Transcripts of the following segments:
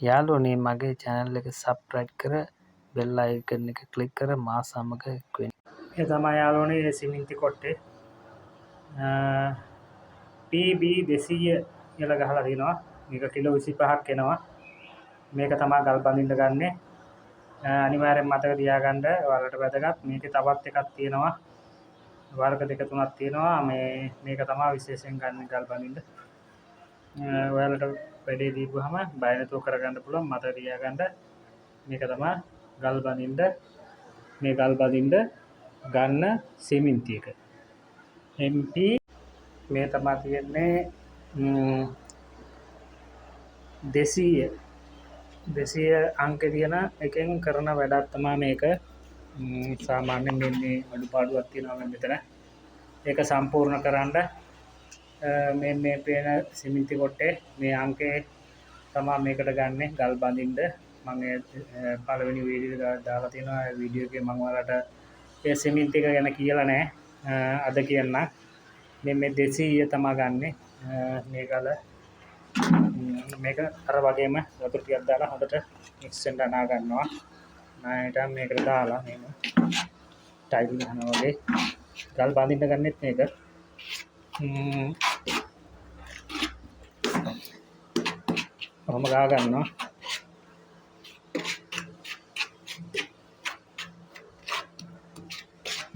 යාළුවනේ මගේ channel එක subscribe කර bell icon එක click කර මා සමග එක් වෙන්න. ඒ තමයි යාළුවනේ සිමෙන්ති කොට්ටේ PB 200 කියලා ගහලා තිනවා. මේක කිලෝ 25ක් එනවා. මේක තමයි ගල් බඳින්න ගන්නෙ. අනිවාර්යෙන් මතක තියාගන්න ඔයාලට වැදගත්. මේකේ තවත් එකක් තියෙනවා. වර්ග දෙක තුනක් තියෙනවා. මේක තමයි විශේෂයෙන් ගන්න ගල් බඳින්න. ඔයාලට වැඩේ දීපුවාම බය නැතුව කරගන්න පුළුවන්. මතක තියාගන්න මේක තමයි ගල් බඳින්න මේ ගල් බඳින්න ගන්න සිමෙන්ති එක. MP මේ තමයි තියෙන්නේ 200 අංක තියෙන එකෙන් කරන වැඩක් තමයි මේක. සාමාන්‍යයෙන් මේ අඩුපාඩුවක් තියෙනවා මෙතන. ඒක සම්පූර්ණ කරන්න මේ පේන සිමෙන්ති කොටේ මේ අංකේ තමයි මේකට ගන්නෙ ගල් බඳින්න. මම පළවෙනි වීඩියෝ එක දාලා තියෙනවා. ඒ වීඩියෝ එකේ මම ඔයාලට ඒ සිමෙන්ති එක ගැන කියලා නැහැ. අද කියන්නම්. මේ 200 තමයි ගන්නෙ. මේ ගල මේක අර වගේම වතුර ටිකක් දාලා හොඳට මික්ස් වෙන්න අනා ගන්නවා. ණයට මේකට දාලා මේක ටයිල් ගන්නවා වගේ ගල් බඳින්න ගන්නෙත් මේක. ඔහොම ගා ගන්නවා.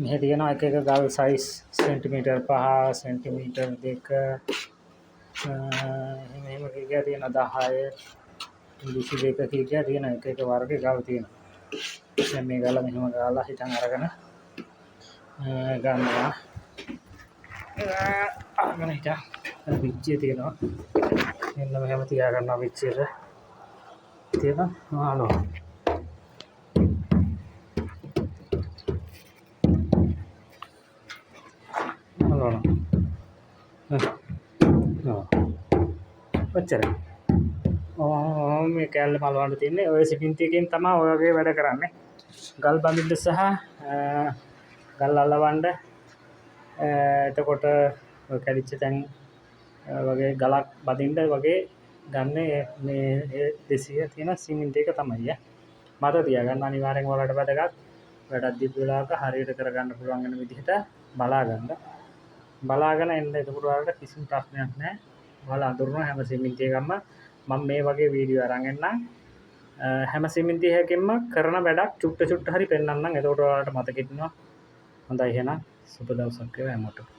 මෙහෙ තියෙනවා එක එක ගල් සයිස් සෙන්ටිමීටර් 5 සෙන්ටිමීටර් 2 එහෙම කීයක් තියෙන 10 22 කීයක් තියෙන එක එක වර්ගයේ ගල් තියෙනවා. දැන් මේ ගල මෙහෙම ගාලා හිටන් අරගෙන ගන්නවා. අරගෙන හිටන් විච්චිය තියෙනවා. එන්න මෙහෙම තියා ගන්නවා විච්චියට. තියෙනවා නාලෝ. ඔච්චරයි. මේ කැල්ල මලවන්න තියන්නේ ඔය සිමෙන්ති එකෙන් තමයි ඔය වගේ වැඩ කරන්නේ. ගල් බඳින්න සහ ගල් අලවන්න. එතකොට ඔය කැඩිච්ච තැන් වගේ ගලක් බඳින්න වගේ ගන්න මේ 200 තියෙන සිමෙන්ති එක තමයි. මතක තියාගන්න අනිවාර්යෙන් ඔයාලට වැදගත්. වැඩක් දීපු වෙලාවක හරියට කරගන්න පුළුවන් වෙන විදිහට බලා ගන්න. බලාගෙන එන්න. එතකොට ඔයාලට කිසිම ප්‍රශ්නයක් නැහැ. ඔයාලා අඳුරන හැම සිමෙන්ති එකක්ම මම මේ වගේ වීඩියෝ අරන් එන්නම්. හැම සිමෙන්ති එකකින්ම කරන වැඩක් චුට්ට චුට්ට හරි පෙන්නන්නම්. එතකොට ඔයාලට මතක හිටිනවා. හොඳයි එහෙනම් සුබ දවසක් වේවා හැමෝටම.